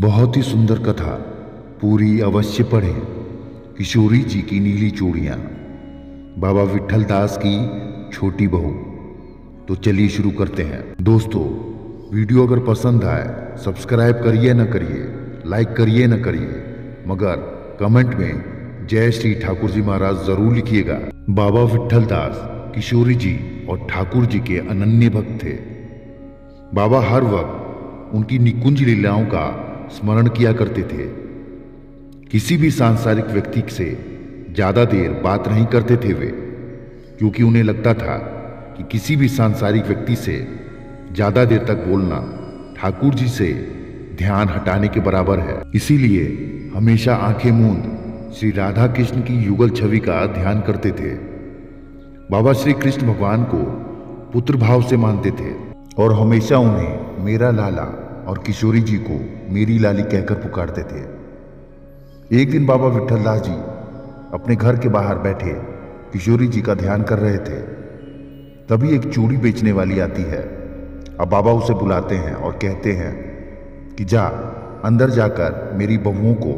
बहुत ही सुंदर कथा, पूरी अवश्य पढ़ें। किशोरी जी की नीली चूड़ियाँ, बाबा विट्ठल दास की छोटी बहू। तो चलिए शुरू करते हैं। दोस्तों, वीडियो अगर पसंद आए सब्सक्राइब करिए न करिए, लाइक करिए न करिए, मगर कमेंट में जय श्री ठाकुर जी महाराज जरूर लिखिएगा। बाबा विट्ठल दास किशोरी जी और ठाकुर जी के अनन्य भक्त थे। बाबा हर वक्त उनकी निकुंज लीलाओं का स्मरण किया करते थे। किसी भी सांसारिक व्यक्ति से ज्यादा देर बात नहीं करते थे वे, क्योंकि उन्हें लगता था कि किसी भी सांसारिक व्यक्ति से ज्यादा देर तक बोलना ठाकुर जी से ध्यान हटाने के बराबर है। इसीलिए हमेशा आंखें मूंद श्री राधा कृष्ण की युगल छवि का ध्यान करते थे। बाबा श्री कृष्ण भगवान को पुत्र भाव से मानते थे और हमेशा उन्हें मेरा लाला और किशोरी जी को मेरी लाली कहकर पुकारते थे। एक दिन बाबा विट्ठल दास जी अपने घर के बाहर बैठे किशोरी जी का ध्यान कर रहे थे। तभी एक चूड़ी बेचने वाली आती है। अब बाबा उसे बुलाते हैं और कहते हैं कि जा अंदर जाकर मेरी बहुओं को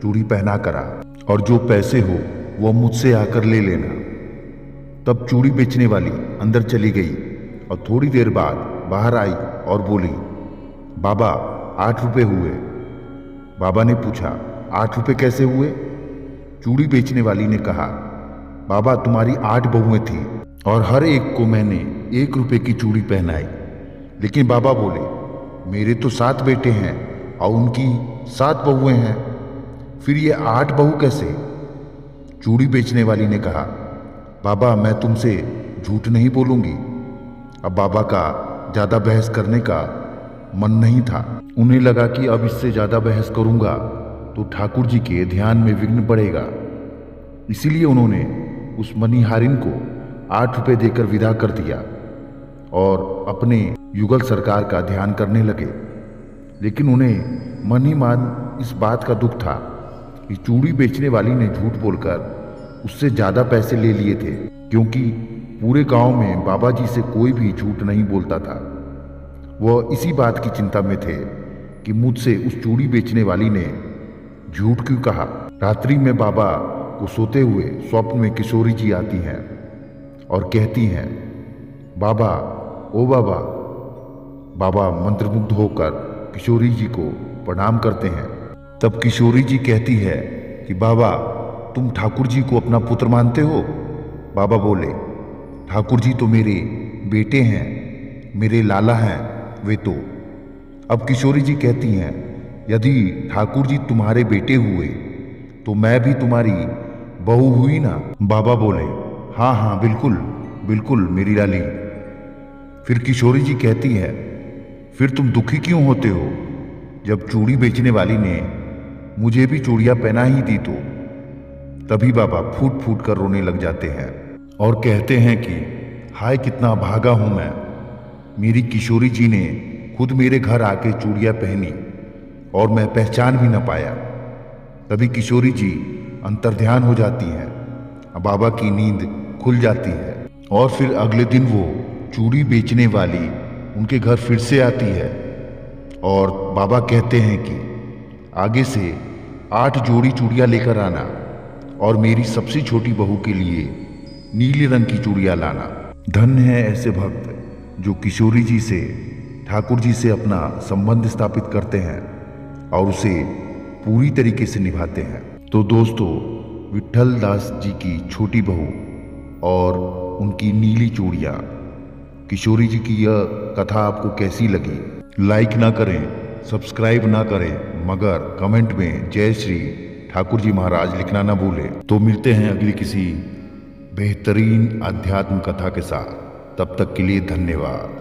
चूड़ी पहना करा और जो पैसे हो वो मुझसे आकर ले लेना। तब चूड़ी बेचने वाली अंदर चली गई और थोड़ी देर बाद बाहर आई और बोली, बाबा 8 रुपए हुए। बाबा ने पूछा, 8 रुपए कैसे हुए? चूड़ी बेचने वाली ने कहा, बाबा तुम्हारी 8 बहुएं थी और हर एक को मैंने 1 रुपए की चूड़ी पहनाई। लेकिन बाबा बोले, मेरे तो 7 बेटे हैं और उनकी 7 बहुएं हैं, फिर ये 8 बहू कैसे? चूड़ी बेचने वाली ने कहा, बाबा मैं तुमसे झूठ नहीं बोलूंगी। अब बाबा का ज्यादा बहस करने का मन नहीं था। उन्हें लगा कि अब इससे ज्यादा बहस करूंगा तो ठाकुर जी के ध्यान में विघ्न पड़ेगा। इसीलिए उन्होंने उस मनीहारिन को 8 रुपए देकर विदा कर दिया और अपने युगल सरकार का ध्यान करने लगे। लेकिन उन्हें मन ही मन इस बात का दुख था कि चूड़ी बेचने वाली ने झूठ बोलकर उससे ज्यादा पैसे ले लिए थे, क्योंकि पूरे गांव में बाबा जी से कोई भी झूठ नहीं बोलता था। वह इसी बात की चिंता में थे कि मुझसे उस चूड़ी बेचने वाली ने झूठ क्यों कहा। रात्रि में बाबा को सोते हुए स्वप्न में किशोरी जी आती हैं और कहती हैं, बाबा ओ बाबा। बाबा मंत्रमुग्ध होकर किशोरी जी को प्रणाम करते हैं। तब किशोरी जी कहती है कि बाबा तुम ठाकुर जी को अपना पुत्र मानते हो? बाबा बोले, ठाकुर जी तो मेरे बेटे हैं, मेरे लाला हैं वे तो। अब किशोरी जी कहती हैं, यदि ठाकुर जी तुम्हारे बेटे हुए तो मैं भी तुम्हारी बहू हुई ना? बाबा बोले, हाँ हाँ बिल्कुल बिल्कुल मेरी लाली। फिर किशोरी जी कहती है, फिर तुम दुखी क्यों होते हो? जब चूड़ी बेचने वाली ने मुझे भी चूड़ियां पहना ही दी तो। तभी बाबा फूट फूट कर रोने लग जाते हैं और कहते हैं कि हाय कितना भागा हूं मैं। मेरी किशोरी जी ने खुद मेरे घर आके चूड़ियां पहनी और मैं पहचान भी न पाया। तभी किशोरी जी अंतर्ध्यान हो जाती हैं, बाबा की नींद खुल जाती है और फिर अगले दिन वो चूड़ी बेचने वाली उनके घर फिर से आती है और बाबा कहते हैं कि आगे से 8 जोड़ी चूड़ियां लेकर आना और मेरी सबसे छोटी बहू के लिए नीले रंग की चूड़ियां लाना। धन्य है ऐसे भक्त जो किशोरी जी से ठाकुर जी से अपना संबंध स्थापित करते हैं और उसे पूरी तरीके से निभाते हैं। तो दोस्तों, विट्ठल दास जी की छोटी बहू और उनकी नीली चूड़ियाँ, किशोरी जी की यह कथा आपको कैसी लगी? लाइक ना करें, सब्सक्राइब ना करें, मगर कमेंट में जय श्री ठाकुर जी महाराज लिखना ना भूलें। तो मिलते हैं अगली किसी बेहतरीन आध्यात्म कथा के साथ। तब तक के लिए धन्यवाद।